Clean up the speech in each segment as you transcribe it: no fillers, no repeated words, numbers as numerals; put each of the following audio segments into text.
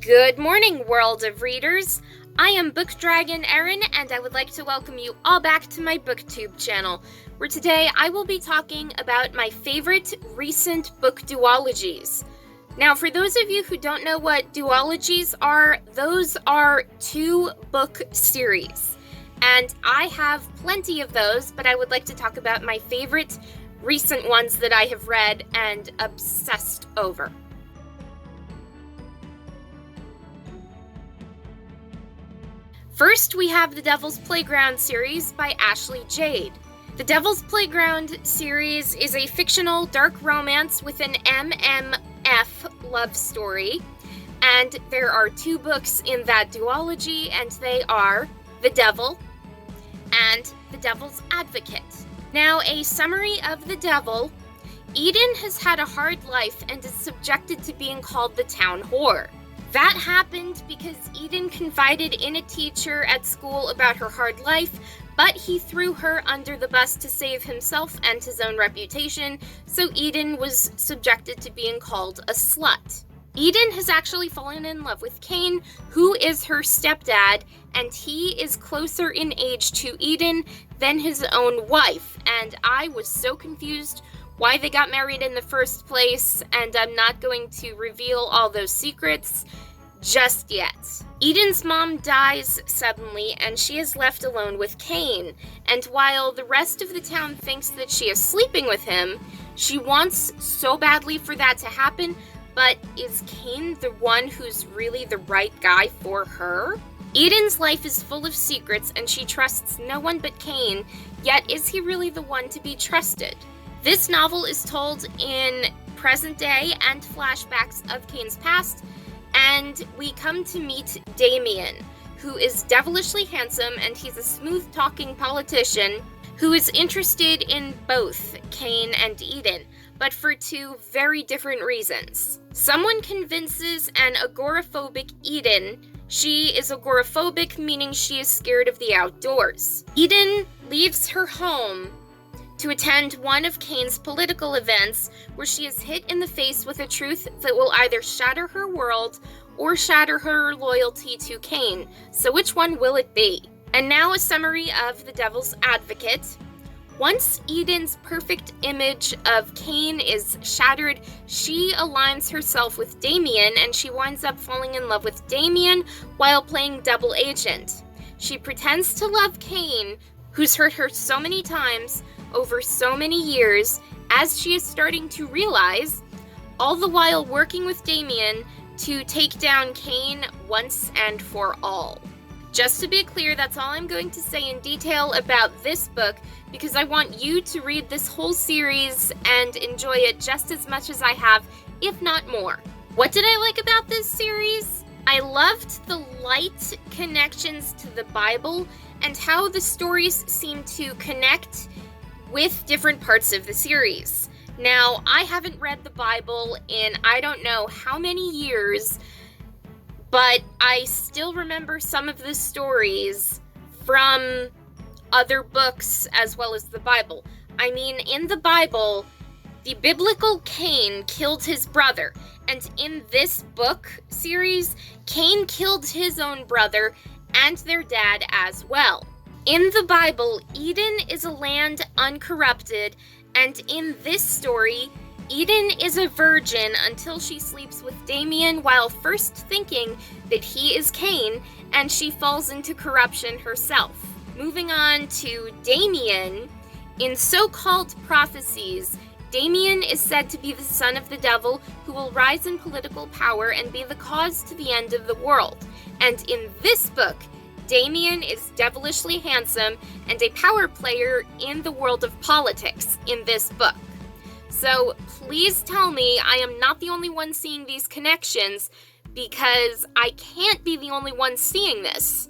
Good morning, world of readers. I am Book Dragon Erin, and I would like to welcome you all back to my booktube channel, where today I will be talking about my favorite recent book duologies. Now, for those of you who don't know what duologies are, those are 2-book series. And I have plenty of those, but I would like to talk about my favorite recent ones that I have read and obsessed over. First, we have the Devil's Playground series by Jade. The Devil's Playground series is a fictional dark romance with an MMF love story, and there are 2 books in that duology, and they are The Devil and The Devil's Advocate. Now, a summary of The Devil. Eden has had a hard life and is subjected to being called the town whore. That happened because Eden confided in a teacher at school about her hard life, but he threw her under the bus to save himself and his own reputation, so Eden was subjected to being called a slut. Eden has actually fallen in love with Cain, who is her stepdad, and he is closer in age to Eden than his own wife, and I was so confused why they got married in the first place, and I'm not going to reveal all those secrets just yet. Eden's mom dies suddenly, and she is left alone with Cain, and while the rest of the town thinks that she is sleeping with him, she wants so badly for that to happen, but is Cain the one who's really the right guy for her? Eden's life is full of secrets, and she trusts no one but Cain, yet is he really the one to be trusted? This novel is told in present day and flashbacks of Cain's past, and we come to meet Damien, who is devilishly handsome, and he's a smooth-talking politician who is interested in both Cain and Eden, but for 2 very different reasons. Someone convinces an agoraphobic Eden she is agoraphobic, meaning she is scared of the outdoors. Eden leaves her home to attend one of Cain's political events, where she is hit in the face with a truth that will either shatter her world or shatter her loyalty to Cain. So which one will it be? And now a summary of The Devil's Advocate. Once Eden's perfect image of Cain is shattered, she aligns herself with Damien, and she winds up falling in love with Damien while playing double agent. She pretends to love Cain, who's hurt her so many times over so many years, as she is starting to realize, all the while working with Damien to take down Cain once and for all. Just to be clear, that's all I'm going to say in detail about this book, because I want you to read this whole series and enjoy it just as much as I have, if not more. What did I like about this series? I loved the light connections to the Bible and how the stories seem to connect with different parts of the series. Now, I haven't read the Bible in I don't know how many years, but I still remember some of the stories from other books as well as the Bible. I mean, in the Bible, the biblical Cain killed his brother, and in this book series, Cain killed his own brother and their dad as well. In the Bible, Eden is a land uncorrupted, and in this story, Eden is a virgin until she sleeps with Damien while first thinking that he is Cain, and she falls into corruption herself. Moving on to Damien, in so-called prophecies, Damien is said to be the son of the devil who will rise in political power and be the cause to the end of the world. And in this book, Damien is devilishly handsome and a power player in the world of politics in this book. So please tell me I am not the only one seeing these connections, because I can't be the only one seeing this.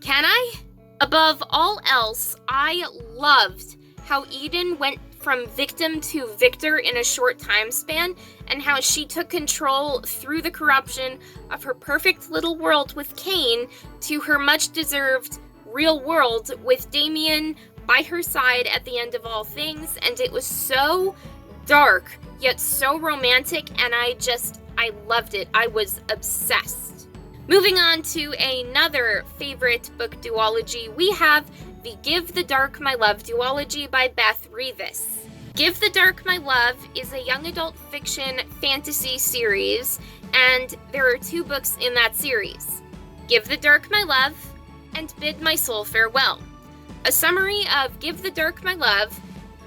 Can I? Above all else, I loved how Eden went from victim to victor in a short time span, and how she took control through the corruption of her perfect little world with Cain to her much-deserved real world with Damien by her side at the end of all things. And it was so dark, yet so romantic, and I I loved it. I was obsessed. Moving on to another favorite book duology, we have the Give the Dark My Love duology by Beth Revis. Give the Dark My Love is a young adult fiction fantasy series, and there are 2 books in that series. Give the Dark My Love and Bid My Soul Farewell. A summary of Give the Dark My Love: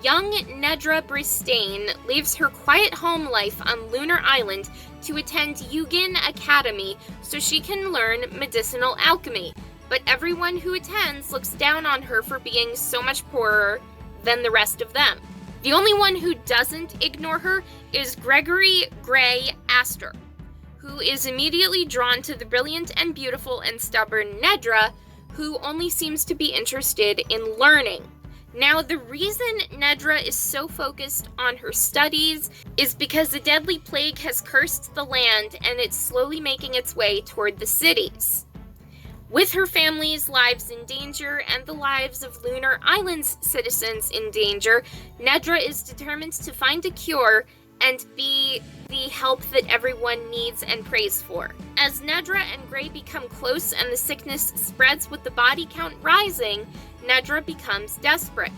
young Nedra Bristain leaves her quiet home life on Lunar Island to attend Eugen Academy so she can learn medicinal alchemy, but everyone who attends looks down on her for being so much poorer than the rest of them. The only one who doesn't ignore her is Gregory Gray Astor, who is immediately drawn to the brilliant and beautiful and stubborn Nedra, who only seems to be interested in learning. Now, the reason Nedra is so focused on her studies is because the deadly plague has cursed the land and it's slowly making its way toward the cities. With her family's lives in danger and the lives of Lunar Island's citizens in danger, Nedra is determined to find a cure and be the help that everyone needs and prays for. As Nedra and Gray become close and the sickness spreads with the body count rising, Nedra becomes desperate.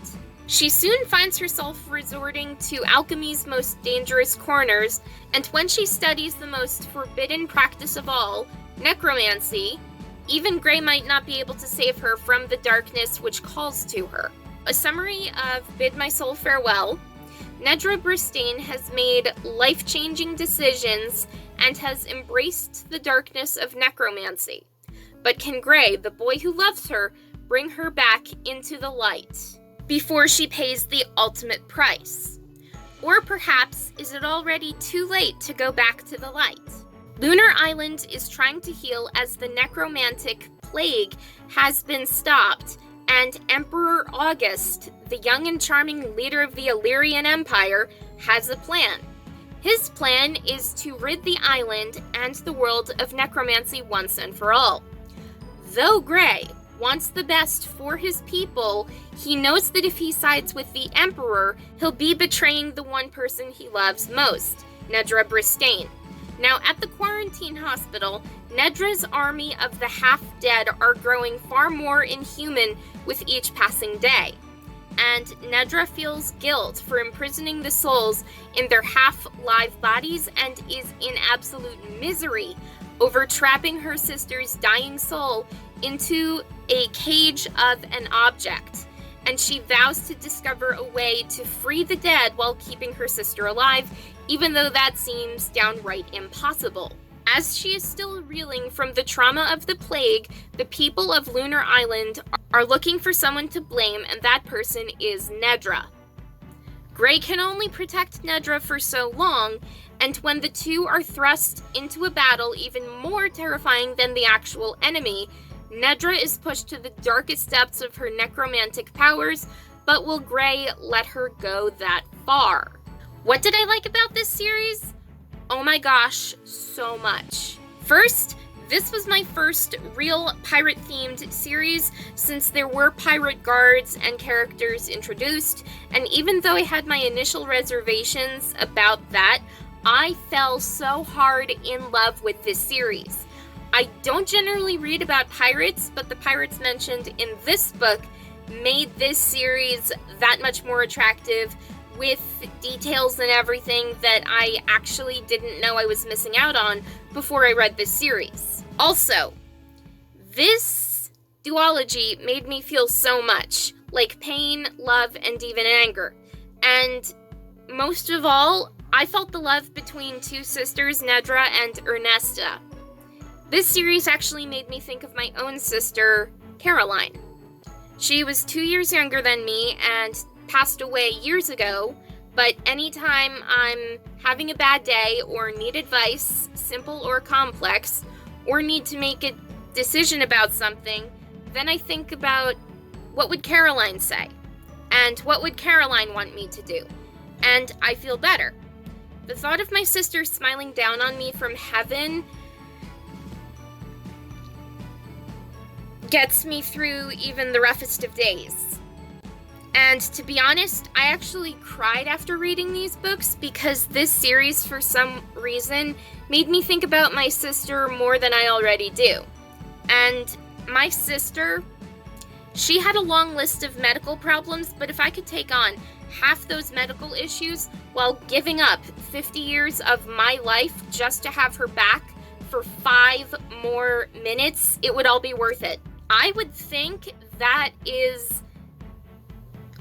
She soon finds herself resorting to alchemy's most dangerous corners, and when she studies the most forbidden practice of all, necromancy, even Gray might not be able to save her from the darkness which calls to her. A summary of Bid My Soul Farewell: Nedra Bristain has made life-changing decisions and has embraced the darkness of necromancy. But can Gray, the boy who loves her, bring her back into the light before she pays the ultimate price? Or perhaps is it already too late to go back to the light? Lunar Island is trying to heal as the necromantic plague has been stopped, and Emperor August, the young and charming leader of the Illyrian Empire, has a plan. His plan is to rid the island and the world of necromancy once and for all. Though Gray wants the best for his people, he knows that if he sides with the Emperor, he'll be betraying the one person he loves most, Nedra Bristain. Now, at the quarantine hospital, Nedra's army of the half-dead are growing far more inhuman with each passing day, and Nedra feels guilt for imprisoning the souls in their half-live bodies and is in absolute misery over trapping her sister's dying soul into a cage of an object, and she vows to discover a way to free the dead while keeping her sister alive, even though that seems downright impossible. As she is still reeling from the trauma of the plague, the people of Lunar Island are looking for someone to blame, and that person is Nedra. Gray can only protect Nedra for so long, and when the two are thrust into a battle even more terrifying than the actual enemy, Nedra is pushed to the darkest depths of her necromantic powers, but will Gray let her go that far? What did I like about this series? Oh my gosh, so much. First, this was my first real pirate-themed series since there were pirate guards and characters introduced, and even though I had my initial reservations about that, I fell so hard in love with this series. I don't generally read about pirates, but the pirates mentioned in this book made this series that much more attractive, with details and everything that I actually didn't know I was missing out on before I read this series. Also, this duology made me feel so much, like pain, love, and even anger. And most of all, I felt the love between two sisters, Nedra and Ernesta. This series actually made me think of my own sister, Caroline. She was 2 years younger than me and passed away years ago, but anytime I'm having a bad day or need advice, simple or complex, or need to make a decision about something, then I think about what would Caroline say, and what would Caroline want me to do, and I feel better. The thought of my sister smiling down on me from heaven gets me through even the roughest of days. And to be honest, I actually cried after reading these books because this series, for some reason, made me think about my sister more than I already do. And my sister, she had a long list of medical problems, but if I could take on half those medical issues while giving up 50 years of my life just to have her back for 5 more minutes, it would all be worth it. I would think that is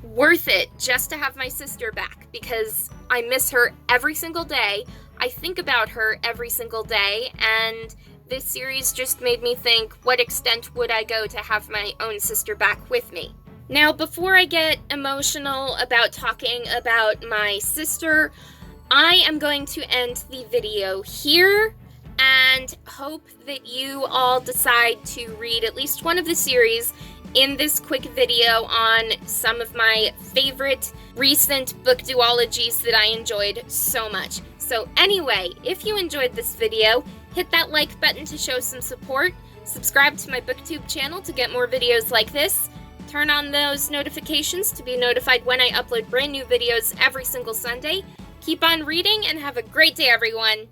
worth it just to have my sister back, because I miss her every single day. I think about her every single day, and this series just made me think, what extent would I go to have my own sister back with me? Now, before I get emotional about talking about my sister, I am going to end the video here and hope that you all decide to read at least one of the series in this quick video on some of my favorite recent book duologies that I enjoyed so much. So anyway, if you enjoyed this video, hit that like button to show some support, subscribe to my booktube channel to get more videos like this, turn on those notifications to be notified when I upload brand new videos every single Sunday. Keep on reading and have a great day, everyone!